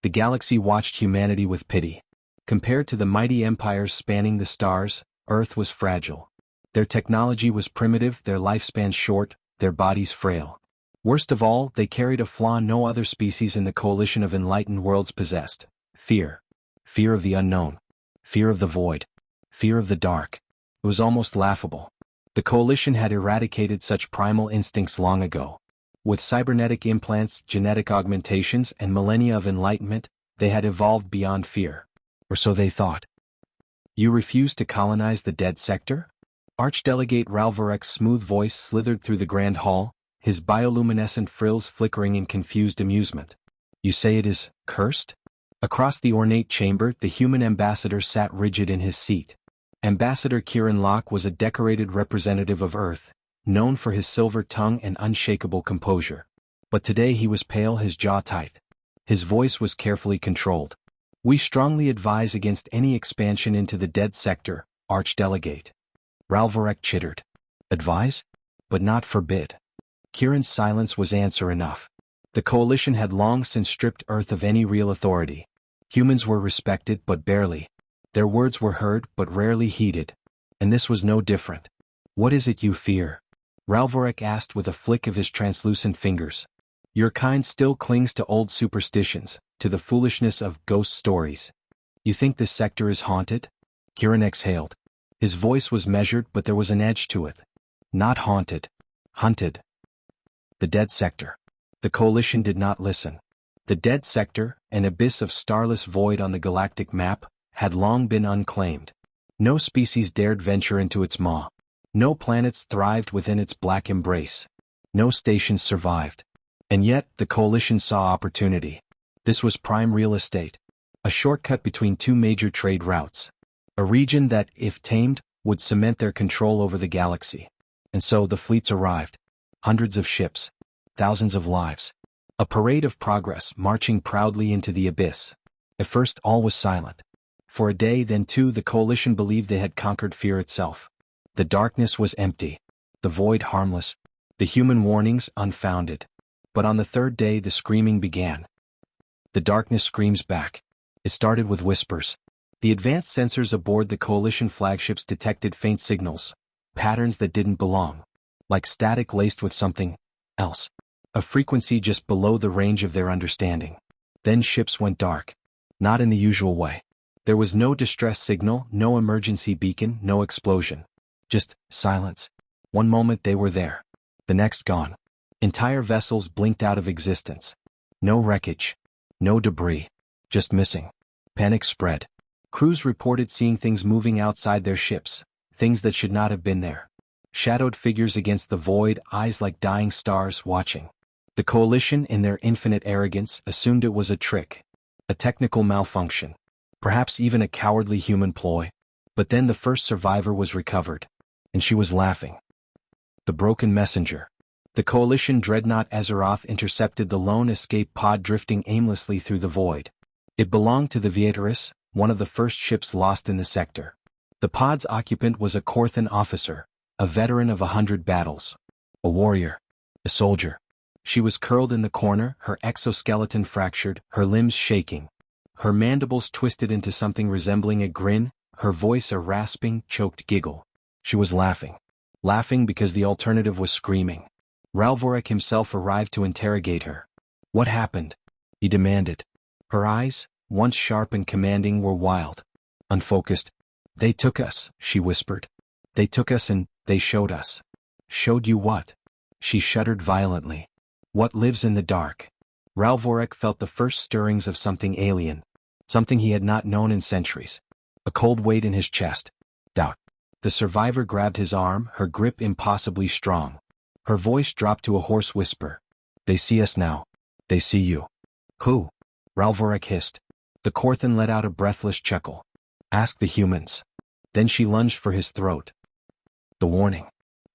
The galaxy watched humanity with pity. Compared to the mighty empires spanning the stars, Earth was fragile. Their technology was primitive, their lifespan short, their bodies frail. Worst of all, they carried a flaw no other species in the coalition of enlightened worlds possessed: fear. Fear of the unknown. Fear of the void. Fear of the dark. It was almost laughable. The coalition had eradicated such primal instincts long ago. With cybernetic implants, genetic augmentations, and millennia of enlightenment, they had evolved beyond fear. Or so they thought. You refuse to colonize the dead sector? Archdelegate Ralvarek's smooth voice slithered through the grand hall, his bioluminescent frills flickering in confused amusement. You say it is cursed? Across the ornate chamber, the human ambassador sat rigid in his seat. Ambassador Kieran Locke was a decorated representative of Earth, known for his silver tongue and unshakable composure. But today he was pale, his jaw tight. His voice was carefully controlled. We strongly advise against any expansion into the dead sector, Archdelegate. Ralvarek chittered. Advise? But not forbid. Kieran's silence was answer enough. The coalition had long since stripped Earth of any real authority. Humans were respected but barely. Their words were heard but rarely heeded. And this was no different. What is it you fear? Ralvarek asked with a flick of his translucent fingers. Your kind still clings to old superstitions, to the foolishness of ghost stories. You think this sector is haunted? Kieran exhaled. His voice was measured, but there was an edge to it. Not haunted. Hunted. The dead sector. The coalition did not listen. The dead sector, an abyss of starless void on the galactic map, had long been unclaimed. No species dared venture into its maw. No planets thrived within its black embrace. No stations survived. And yet, the coalition saw opportunity. This was prime real estate. A shortcut between two major trade routes. A region that, if tamed, would cement their control over the galaxy. And so the fleets arrived. Hundreds of ships. Thousands of lives. A parade of progress marching proudly into the abyss. At first all was silent. For a day, then two, the coalition believed they had conquered fear itself. The darkness was empty. The void harmless. The human warnings unfounded. But on the third day the screaming began. The darkness screams back. It started with whispers. The advanced sensors aboard the coalition flagships detected faint signals, patterns that didn't belong. Like static laced with something else. A frequency just below the range of their understanding. Then ships went dark. Not in the usual way. There was no distress signal, no emergency beacon, no explosion. Just silence. One moment they were there. The next gone. Entire vessels blinked out of existence. No wreckage. No debris. Just missing. Panic spread. Crews reported seeing things moving outside their ships, things that should not have been there. Shadowed figures against the void, eyes like dying stars watching. The coalition, in their infinite arrogance, assumed it was a trick. A technical malfunction. Perhaps even a cowardly human ploy. But then the first survivor was recovered. And she was laughing. The broken messenger. The coalition dreadnought Azeroth intercepted the lone escape pod drifting aimlessly through the void. It belonged to the Viatorus, one of the first ships lost in the sector. The pod's occupant was a Korthan officer, a veteran of 100 battles. A warrior. A soldier. She was curled in the corner, her exoskeleton fractured, her limbs shaking. Her mandibles twisted into something resembling a grin, her voice a rasping, choked giggle. She was laughing. Laughing because the alternative was screaming. Ralvarek himself arrived to interrogate her. What happened? He demanded. Her eyes, once sharp and commanding, were wild. Unfocused. They took us, she whispered. They took us and they showed us. Showed you what? She shuddered violently. What lives in the dark? Ralvarek felt the first stirrings of something alien. Something he had not known in centuries. A cold weight in his chest. Doubt. The survivor grabbed his arm, her grip impossibly strong. Her voice dropped to a hoarse whisper. They see us now. They see you. Who? Ralvarek hissed. The Korthan let out a breathless chuckle. Ask the humans. Then she lunged for his throat. The warning.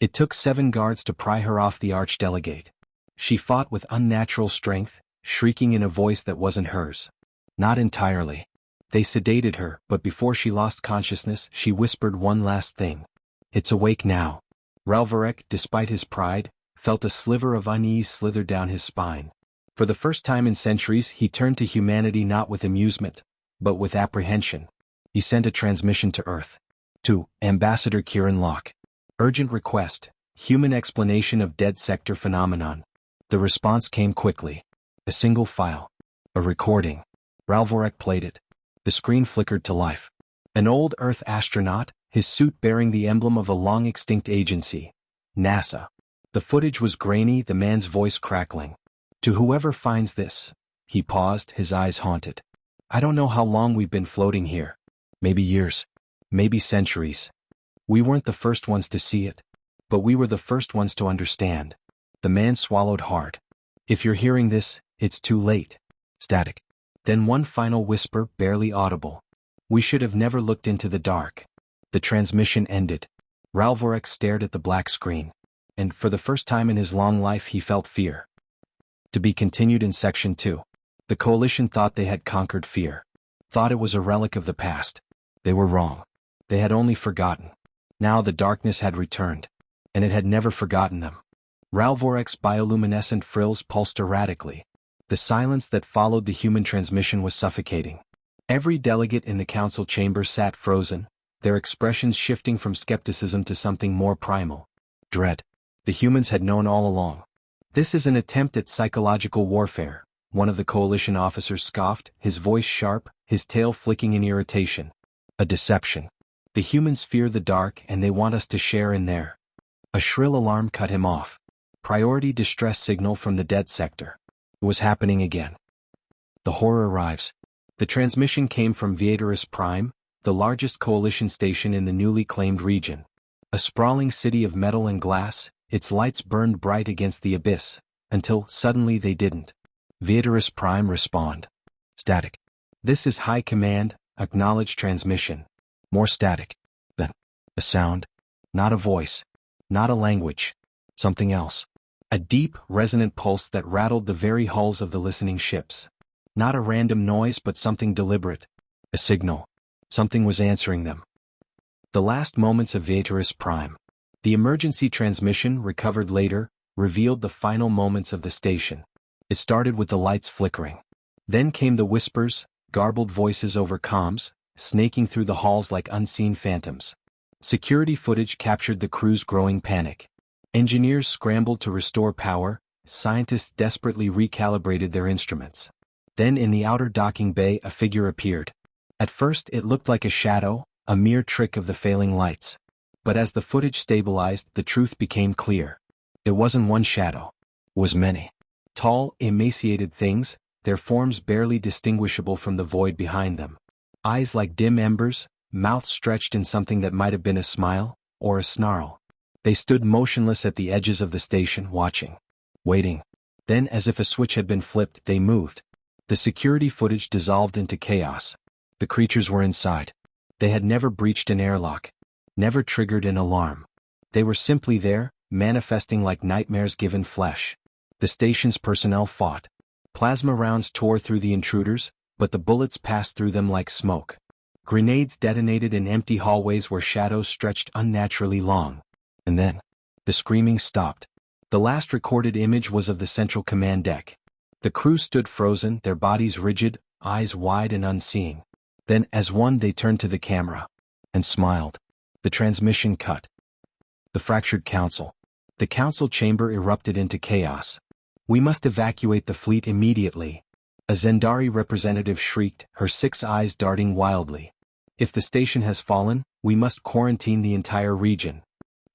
It took 7 guards to pry her off the archdelegate. She fought with unnatural strength, shrieking in a voice that wasn't hers. Not entirely. They sedated her, but before she lost consciousness, she whispered one last thing. It's awake now. Ralvarek, despite his pride, felt a sliver of unease slither down his spine. For the first time in centuries, he turned to humanity not with amusement, but with apprehension. He sent a transmission to Earth. To Ambassador Kieran Locke. Urgent request, human explanation of dead sector phenomenon. The response came quickly. A single file. A recording. Ralvorek played it. The screen flickered to life. An old Earth astronaut, his suit bearing the emblem of a long-extinct agency. NASA. The footage was grainy, the man's voice crackling. To whoever finds this. He paused, his eyes haunted. I don't know how long we've been floating here. Maybe years. Maybe centuries. We weren't the first ones to see it. But we were the first ones to understand. The man swallowed hard. If you're hearing this, it's too late. Static. Then one final whisper, barely audible. We should have never looked into the dark. The transmission ended. Ralvorek stared at the black screen. And for the first time in his long life he felt fear. To be continued in Section 2. The coalition thought they had conquered fear. Thought it was a relic of the past. They were wrong. They had only forgotten. Now the darkness had returned. And it had never forgotten them. Ralvorek's bioluminescent frills pulsed erratically. The silence that followed the human transmission was suffocating. Every delegate in the council chamber sat frozen, their expressions shifting from skepticism to something more primal. Dread. The humans had known all along. This is an attempt at psychological warfare, one of the coalition officers scoffed, his voice sharp, his tail flicking in irritation. A deception. The humans fear the dark and they want us to share in there. A shrill alarm cut him off. Priority distress signal from the dead sector. It was happening again. The horror arrives. The transmission came from Viatorus Prime, the largest coalition station in the newly claimed region. A sprawling city of metal and glass, its lights burned bright against the abyss, until suddenly they didn't. Viatorus Prime respond. Static. This is High Command, acknowledge transmission. More static. Then, a sound. Not a voice. Not a language. Something else. A deep, resonant pulse that rattled the very hulls of the listening ships. Not a random noise but something deliberate. A signal. Something was answering them. The last moments of Viatorus Prime. The emergency transmission, recovered later, revealed the final moments of the station. It started with the lights flickering. Then came the whispers, garbled voices over comms, snaking through the halls like unseen phantoms. Security footage captured the crew's growing panic. Engineers scrambled to restore power, scientists desperately recalibrated their instruments. Then in the outer docking bay a figure appeared. At first it looked like a shadow, a mere trick of the failing lights. But as the footage stabilized, the truth became clear. It wasn't one shadow. It was many. Tall, emaciated things, their forms barely distinguishable from the void behind them. Eyes like dim embers, mouths stretched in something that might have been a smile, or a snarl. They stood motionless at the edges of the station, watching. Waiting. Then, as if a switch had been flipped, they moved. The security footage dissolved into chaos. The creatures were inside. They had never breached an airlock. Never triggered an alarm. They were simply there, manifesting like nightmares given flesh. The station's personnel fought. Plasma rounds tore through the intruders, but the bullets passed through them like smoke. Grenades detonated in empty hallways where shadows stretched unnaturally long. And then, the screaming stopped. The last recorded image was of the central command deck. The crew stood frozen, their bodies rigid, eyes wide and unseeing. Then, as one, they turned to the camera. And smiled. The transmission cut. The fractured council. The council chamber erupted into chaos. We must evacuate the fleet immediately. A Zendari representative shrieked, her 6 eyes darting wildly. If the station has fallen, we must quarantine the entire region.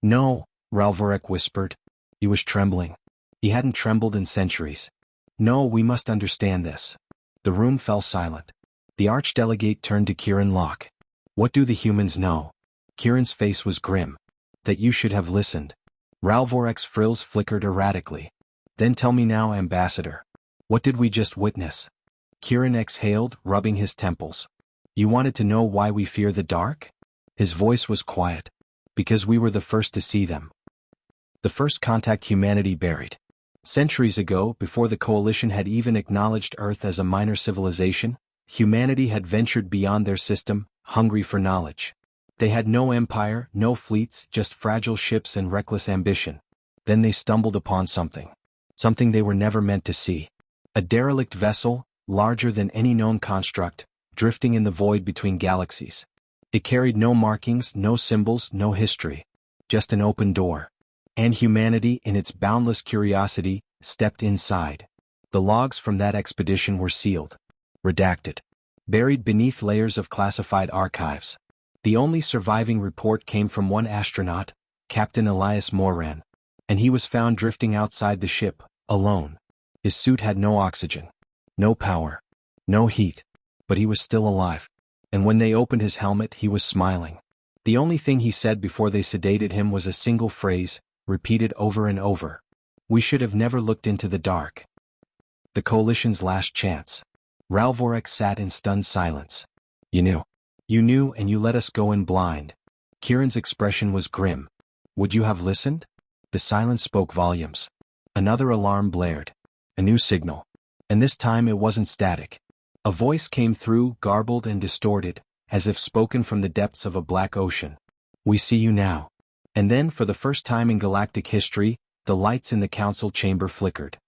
No, Ralvorek whispered. He was trembling. He hadn't trembled in centuries. No, we must understand this. The room fell silent. The archdelegate turned to Kieran Locke. What do the humans know? Kieran's face was grim. That you should have listened. Ralvorek's frills flickered erratically. Then tell me now, Ambassador. What did we just witness? Kieran exhaled, rubbing his temples. You wanted to know why we fear the dark? His voice was quiet. Because we were the first to see them. The first contact humanity buried. Centuries ago, before the coalition had even acknowledged Earth as a minor civilization, humanity had ventured beyond their system, hungry for knowledge. They had no empire, no fleets, just fragile ships and reckless ambition. Then they stumbled upon something. Something they were never meant to see. A derelict vessel, larger than any known construct, drifting in the void between galaxies. It carried no markings, no symbols, no history. Just an open door. And humanity, in its boundless curiosity, stepped inside. The logs from that expedition were sealed. Redacted. Buried beneath layers of classified archives. The only surviving report came from one astronaut, Captain Elias Moran. And he was found drifting outside the ship, alone. His suit had no oxygen. No power. No heat. But he was still alive. And when they opened his helmet, he was smiling. The only thing he said before they sedated him was a single phrase, repeated over and over. We should have never looked into the dark. The Coalition's last chance. Ralvorek sat in stunned silence. You knew. You knew and you let us go in blind. Kieran's expression was grim. Would you have listened? The silence spoke volumes. Another alarm blared. A new signal. And this time it wasn't static. A voice came through, garbled and distorted, as if spoken from the depths of a black ocean. We see you now. And then, for the first time in galactic history, the lights in the council chamber flickered.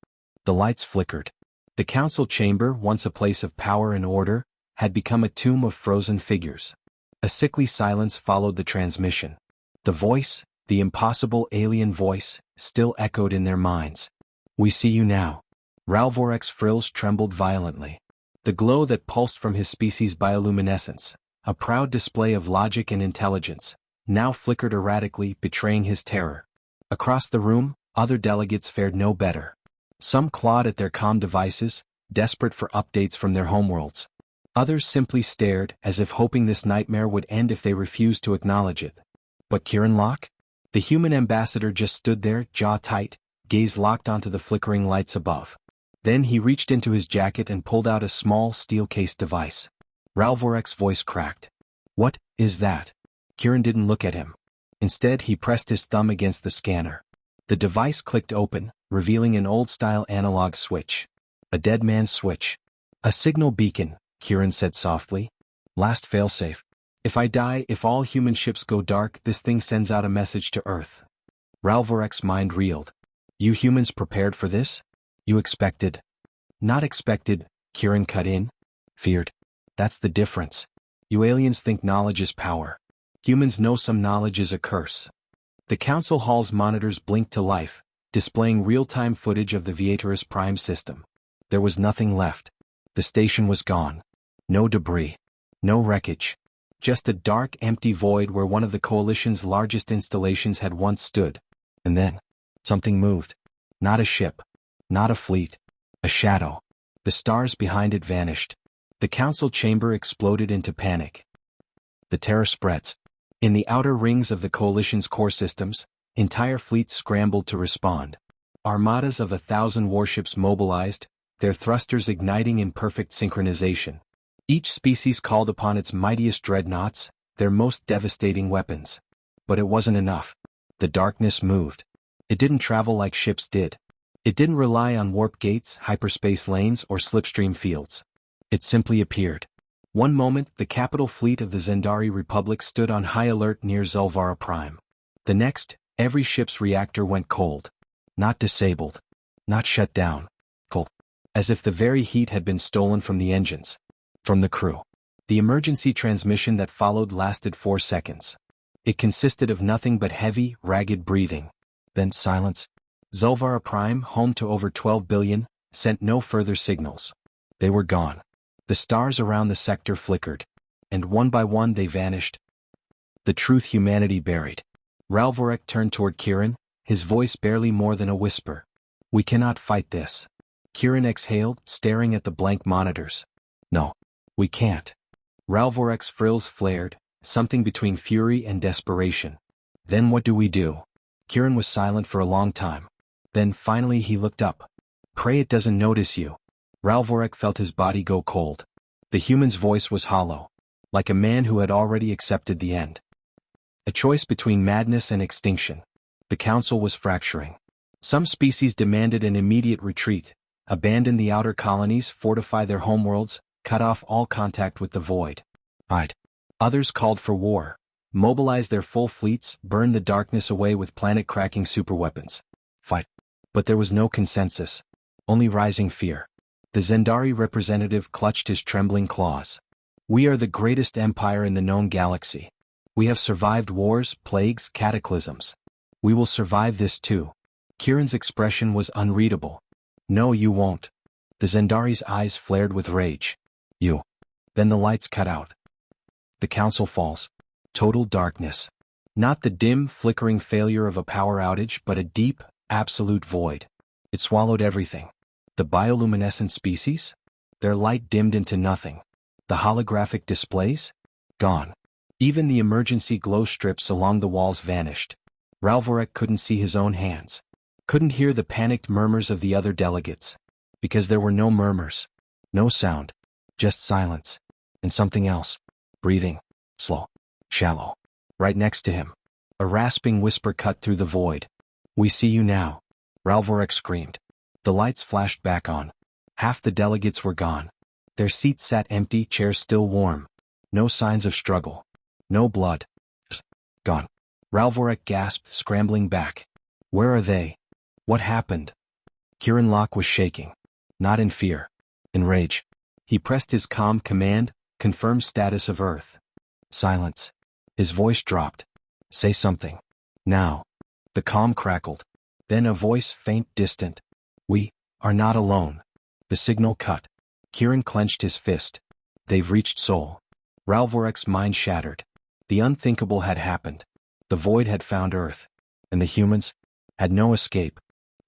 The lights flickered. The council chamber, once a place of power and order, had become a tomb of frozen figures. A sickly silence followed the transmission. The voice, the impossible alien voice, still echoed in their minds. We see you now. Ralvorek's frills trembled violently. The glow that pulsed from his species' bioluminescence, a proud display of logic and intelligence, now flickered erratically, betraying his terror. Across the room, other delegates fared no better. Some clawed at their comm devices, desperate for updates from their homeworlds. Others simply stared, as if hoping this nightmare would end if they refused to acknowledge it. But Kieran Locke? The human ambassador just stood there, jaw tight, gaze locked onto the flickering lights above. Then he reached into his jacket and pulled out a small, steel-cased device. Ralvorek's voice cracked. What is that? Kieran didn't look at him. Instead, he pressed his thumb against the scanner. The device clicked open, revealing an old-style analog switch. A dead man's switch. A signal beacon, Kieran said softly. Last failsafe. If I die, if all human ships go dark, this thing sends out a message to Earth. Ralvorek's mind reeled. You humans prepared for this? You expected. Not expected, Kieran cut in. Feared. That's the difference. You aliens think knowledge is power. Humans know some knowledge is a curse. The council hall's monitors blinked to life, displaying real-time footage of the Viatorus Prime system. There was nothing left. The station was gone. No debris. No wreckage. Just a dark, empty void where one of the Coalition's largest installations had once stood. And then, something moved. Not a ship. Not a fleet. A shadow. The stars behind it vanished. The council chamber exploded into panic. The terror spreads. In the outer rings of the Coalition's core systems, entire fleets scrambled to respond. Armadas of 1,000 warships mobilized, their thrusters igniting in perfect synchronization. Each species called upon its mightiest dreadnoughts, their most devastating weapons. But it wasn't enough. The darkness moved. It didn't travel like ships did. It didn't rely on warp gates, hyperspace lanes, or slipstream fields. It simply appeared. One moment, the capital fleet of the Zendari Republic stood on high alert near Zulvara Prime. The next, every ship's reactor went cold. Not disabled. Not shut down. Cold. As if the very heat had been stolen from the engines. From the crew. The emergency transmission that followed lasted 4 seconds. It consisted of nothing but heavy, ragged breathing. Then silence. Zulvara Prime, home to over 12 billion, sent no further signals. They were gone. The stars around the sector flickered. And one by one they vanished. The truth humanity buried. Ralvorek turned toward Kieran, his voice barely more than a whisper. We cannot fight this. Kieran exhaled, staring at the blank monitors. No. We can't. Ralvorek's frills flared, something between fury and desperation. Then what do we do? Kieran was silent for a long time. Then finally he looked up. Pray it doesn't notice you. Ralvorek felt his body go cold. The human's voice was hollow, like a man who had already accepted the end. A choice between madness and extinction. The council was fracturing. Some species demanded an immediate retreat, abandon the outer colonies, fortify their homeworlds, cut off all contact with the void. Others called for war, mobilize their full fleets, burn the darkness away with planet-cracking superweapons. Fight. But there was no consensus. Only rising fear. The Zendari representative clutched his trembling claws. We are the greatest empire in the known galaxy. We have survived wars, plagues, cataclysms. We will survive this too. Kieran's expression was unreadable. No, you won't. The Zendari's eyes flared with rage. You. Then the lights cut out. The council falls. Total darkness. Not the dim, flickering failure of a power outage, but a deep, absolute void. It swallowed everything. The bioluminescent species? Their light dimmed into nothing. The holographic displays? Gone. Even the emergency glow strips along the walls vanished. Ralvorek couldn't see his own hands. Couldn't hear the panicked murmurs of the other delegates. Because there were no murmurs. No sound. Just silence. And something else. Breathing. Slow. Shallow. Right next to him. A rasping whisper cut through the void. We see you now. Ralvorek screamed. The lights flashed back on. Half the delegates were gone. Their seats sat empty, chairs still warm. No signs of struggle. No blood. Gone. Ralvorek gasped, scrambling back. Where are they? What happened? Kieran Locke was shaking. Not in fear. In rage. He pressed his calm command, confirm status of Earth. Silence. His voice dropped. Say something. Now. The calm crackled. Then a voice, faint, distant. We are not alone. The signal cut. Kieran clenched his fist. They've reached Sol. Ralvorek's mind shattered. The unthinkable had happened. The void had found Earth. And the humans had no escape.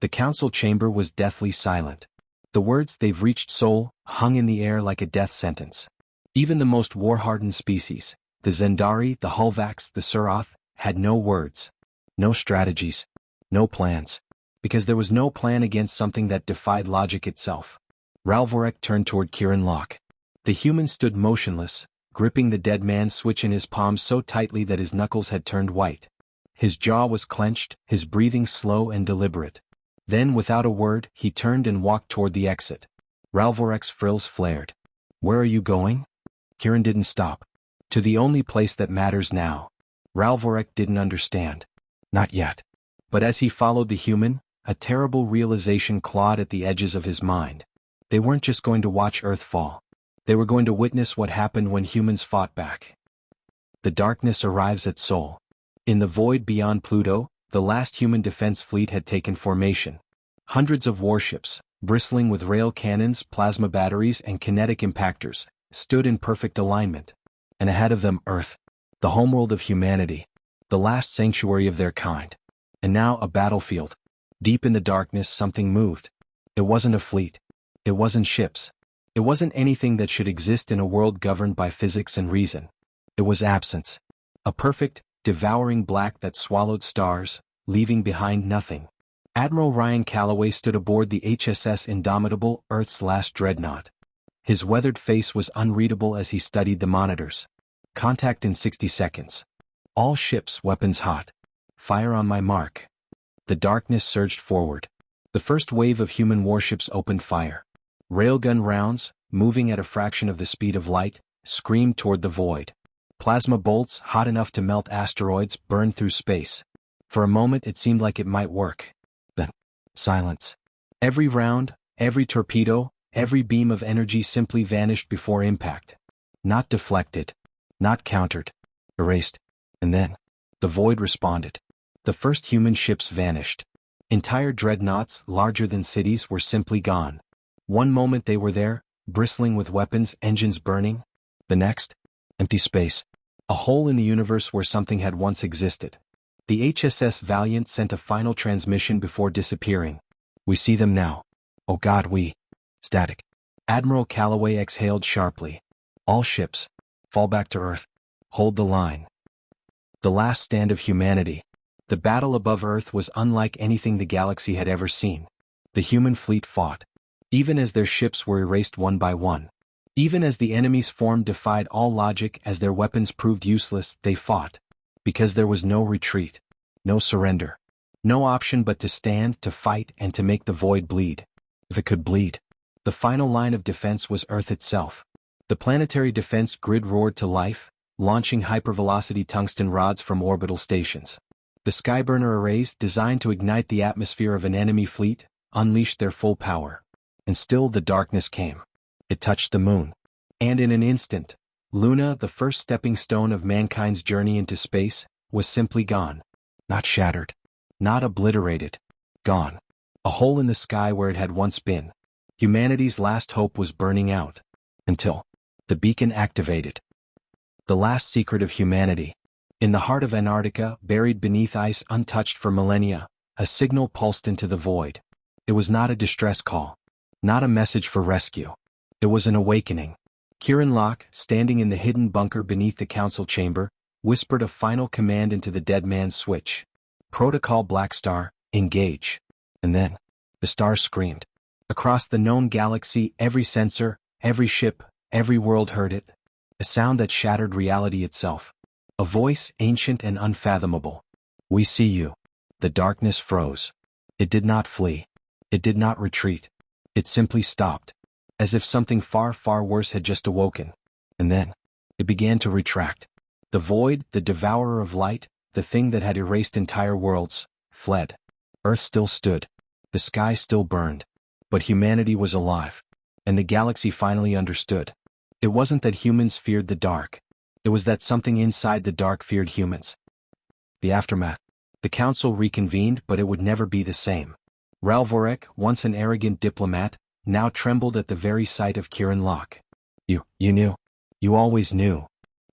The council chamber was deathly silent. The words "they've reached Sol" hung in the air like a death sentence. Even the most war-hardened species, the Zendari, the Hulvax, the Suroth, had no words. No strategies. No plans. Because there was no plan against something that defied logic itself. Ralvorek turned toward Kieran Locke. The human stood motionless, gripping the dead man's switch in his palms so tightly that his knuckles had turned white. His jaw was clenched, his breathing slow and deliberate. Then, without a word, he turned and walked toward the exit. Ralvorek's frills flared. Where are you going? Kieran didn't stop. To the only place that matters now. Ralvorek didn't understand. Not yet. But as he followed the human, a terrible realization clawed at the edges of his mind. They weren't just going to watch Earth fall. They were going to witness what happened when humans fought back. The darkness arrives at Sol. In the void beyond Pluto, the last human defense fleet had taken formation. Hundreds of warships, bristling with rail cannons, plasma batteries, and kinetic impactors, stood in perfect alignment. And ahead of them Earth, the homeworld of humanity, the last sanctuary of their kind. And now a battlefield. Deep in the darkness something moved. It wasn't a fleet. It wasn't ships. It wasn't anything that should exist in a world governed by physics and reason. It was absence. A perfect, devouring black that swallowed stars, leaving behind nothing. Admiral Ryan Calloway stood aboard the HSS Indomitable, Earth's last dreadnought. His weathered face was unreadable as he studied the monitors. Contact in 60 seconds. All ships, weapons hot. Fire on my mark. The darkness surged forward. The first wave of human warships opened fire. Railgun rounds, moving at a fraction of the speed of light, screamed toward the void. Plasma bolts, hot enough to melt asteroids, burned through space. For a moment it seemed like it might work. Then, silence. Every round, every torpedo, every beam of energy simply vanished before impact. Not deflected. Not countered. Erased. And then, the void responded. The first human ships vanished. Entire dreadnoughts, larger than cities, were simply gone. One moment they were there, bristling with weapons, engines burning. The next, empty space. A hole in the universe where something had once existed. The HSS Valiant sent a final transmission before disappearing. We see them now. Oh God, we. Static. Admiral Calloway exhaled sharply. All ships. Fall back to Earth. Hold the line. The last stand of humanity. The battle above Earth was unlike anything the galaxy had ever seen. The human fleet fought. Even as their ships were erased one by one. Even as the enemy's form defied all logic, as their weapons proved useless, they fought. Because there was no retreat. No surrender. No option but to stand, to fight, and to make the void bleed. If it could bleed. The final line of defense was Earth itself. The planetary defense grid roared to life, launching hypervelocity tungsten rods from orbital stations. The Skyburner arrays, designed to ignite the atmosphere of an enemy fleet, unleashed their full power. And still the darkness came. It touched the moon. And in an instant, Luna, the first stepping stone of mankind's journey into space, was simply gone. Not shattered. Not obliterated. Gone. A hole in the sky where it had once been. Humanity's last hope was burning out. Until the beacon activated. The last secret of humanity. In the heart of Antarctica, buried beneath ice untouched for millennia, a signal pulsed into the void. It was not a distress call. Not a message for rescue. It was an awakening. Kieran Locke, standing in the hidden bunker beneath the council chamber, whispered a final command into the dead man's switch. Protocol Black Star, engage. And then, the stars screamed. Across the known galaxy, every sensor, every ship, every world heard it. A sound that shattered reality itself. A voice ancient and unfathomable. We see you. The darkness froze. It did not flee. It did not retreat. It simply stopped. As if something far, far worse had just awoken. And then, it began to retract. The void, the devourer of light, the thing that had erased entire worlds, fled. Earth still stood. The sky still burned. But humanity was alive. And the galaxy finally understood. It wasn't that humans feared the dark. It was that something inside the dark feared humans. The aftermath. The council reconvened, but it would never be the same. Ralvorek, once an arrogant diplomat, now trembled at the very sight of Kieran Locke. You knew. You always knew.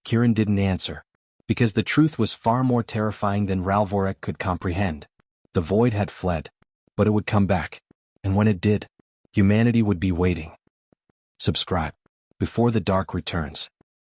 Kieran didn't answer. Because the truth was far more terrifying than Ralvorek could comprehend. The void had fled. But it would come back. And when it did, humanity would be waiting. Subscribe. Before the dark returns.